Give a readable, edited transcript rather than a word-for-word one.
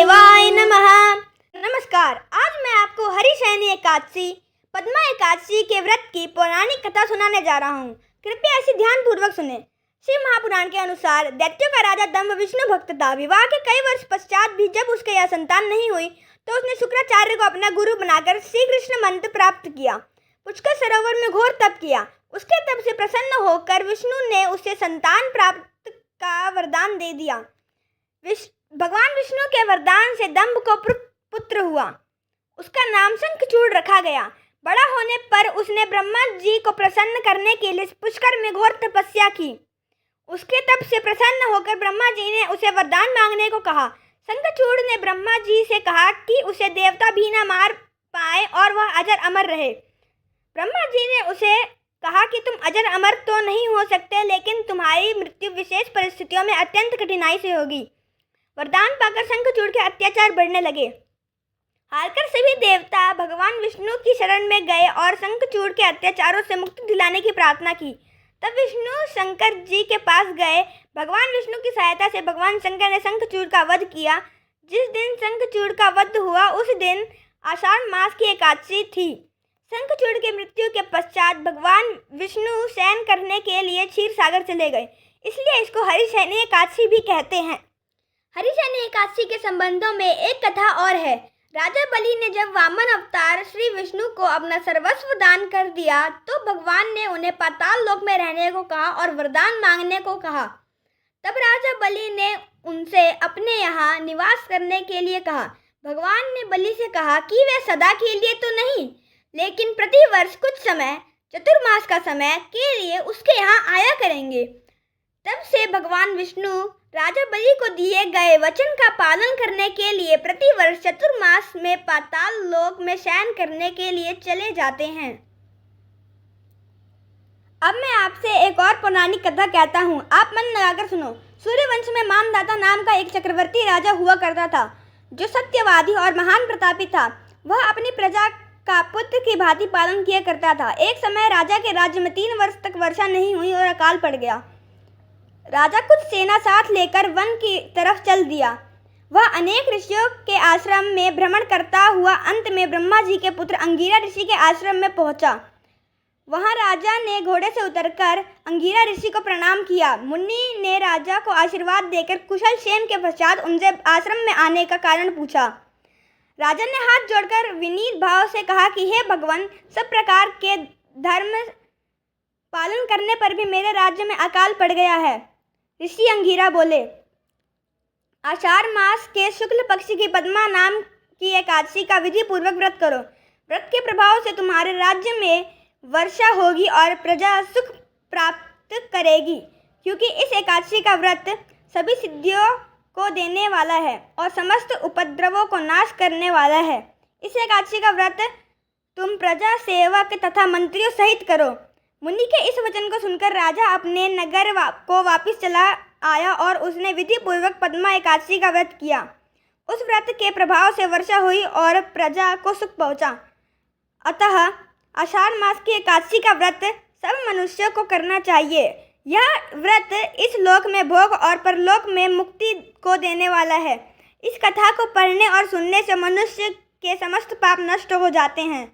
महादेवाय नमः। नमस्कार, आज मैं आपको हरिशयनी एकादशी पद्मा एकादशी के व्रत की पौराणिक कथा सुनाने जा रहा हूँ। कृपया इसे ध्यानपूर्वक सुने। शिव महापुराण के अनुसार दैत्यों का राजा दंभ विष्णु भक्त था। विवाह के कई वर्ष पश्चात भी जब उसके यह संतान नहीं हुई तो उसने शुक्राचार्य को अपना गुरु बनाकर श्री कृष्ण मंत्र प्राप्त किया। पुष्कर सरोवर में घोर तप किया। उसके तप से प्रसन्न होकर विष्णु ने उसे संतान प्राप्त का वरदान दे दिया। भगवान विष्णु के वरदान से दंभ को पुत्र हुआ। उसका नाम शंखचूड़ रखा गया। बड़ा होने पर उसने ब्रह्मा जी को प्रसन्न करने के लिए पुष्कर में घोर तपस्या की। उसके तप से प्रसन्न होकर ब्रह्मा जी ने उसे वरदान मांगने को कहा। शंखचूड़ ने ब्रह्मा जी से कहा कि उसे देवता भी न मार पाए और वह अजर अमर रहे। ब्रह्मा जी ने उसे कहा कि तुम अजर अमर तो नहीं हो सकते, लेकिन तुम्हारी मृत्यु विशेष परिस्थितियों में अत्यंत कठिनाई से होगी। वरदान पाकर शंखचूड़ के अत्याचार बढ़ने लगे। हारकर सभी देवता भगवान विष्णु की शरण में गए और शंखचूड़ के अत्याचारों से मुक्ति दिलाने की प्रार्थना की। तब विष्णु शंकर जी के पास गए। भगवान विष्णु की सहायता से भगवान शंकर ने शंखचूड़ का वध किया। जिस दिन शंखचूड़ का वध हुआ उस दिन आषाढ़ मास की एकादशी थी। शंखचूड़ की मृत्यु के पश्चात भगवान विष्णु शयन करने के लिए क्षीर सागर चले गए, इसलिए इसको हरिशयनी एकादशी भी कहते हैं। हरिशयनी एकादशी के संबंधों में एक कथा और है। राजा बलि ने जब वामन अवतार श्री विष्णु को अपना सर्वस्व दान कर दिया तो भगवान ने उन्हें पाताल लोक में रहने को कहा और वरदान मांगने को कहा। तब राजा बलि ने उनसे अपने यहाँ निवास करने के लिए कहा। भगवान ने बलि से कहा कि वे सदा के लिए तो नहीं, लेकिन प्रति वर्ष कुछ समय चतुर्मास का समय के लिए उसके यहाँ आया करेंगे। तब से भगवान विष्णु राजा बलि को दिए गए वचन का पालन करने के लिए प्रति वर्ष चतुर्मास में पाताल लोक में शयन करने के लिए चले जाते हैं। अब मैं आपसे एक और पौराणिक कथा कहता हूँ, आप मन लगाकर सुनो। सूर्यवंश में मानदाता नाम का एक चक्रवर्ती राजा हुआ करता था, जो सत्यवादी और महान प्रतापी था। वह अपनी प्रजा का पुत्र की भांति पालन किया करता था। एक समय राजा के राज्य में 3 वर्ष तक वर्षा नहीं हुई और अकाल पड़ गया। राजा कुछ सेना साथ लेकर वन की तरफ चल दिया। वह अनेक ऋषियों के आश्रम में भ्रमण करता हुआ अंत में ब्रह्मा जी के पुत्र अंगिरा ऋषि के आश्रम में पहुंचा। वहां राजा ने घोड़े से उतरकर अंगिरा ऋषि को प्रणाम किया। मुनि ने राजा को आशीर्वाद देकर कुशल क्षेम के पश्चात उनसे आश्रम में आने का कारण पूछा। राजा ने हाथ जोड़कर विनीत भाव से कहा कि हे भगवान, सब प्रकार के धर्म पालन करने पर भी मेरे राज्य में अकाल पड़ गया है। ऋषि अंगिरा बोले, आषाढ़ मास के शुक्ल पक्ष की पद्मा नाम की एकादशी का विधि पूर्वक व्रत करो। व्रत के प्रभाव से तुम्हारे राज्य में वर्षा होगी और प्रजा सुख प्राप्त करेगी, क्योंकि इस एकादशी का व्रत सभी सिद्धियों को देने वाला है और समस्त उपद्रवों को नाश करने वाला है। इस एकादशी का व्रत तुम प्रजा, सेवक तथा मंत्रियों सहित करो। मुनि के इस वचन को सुनकर राजा अपने नगर को वापस चला आया और उसने विधि पूर्वक पद्मा एकादशी का व्रत किया। उस व्रत के प्रभाव से वर्षा हुई और प्रजा को सुख पहुंचा। अतः आषाढ़ मास की एकादशी का व्रत सब मनुष्यों को करना चाहिए। यह व्रत इस लोक में भोग और परलोक में मुक्ति को देने वाला है। इस कथा को पढ़ने और सुनने से मनुष्य के समस्त पाप नष्ट हो जाते हैं।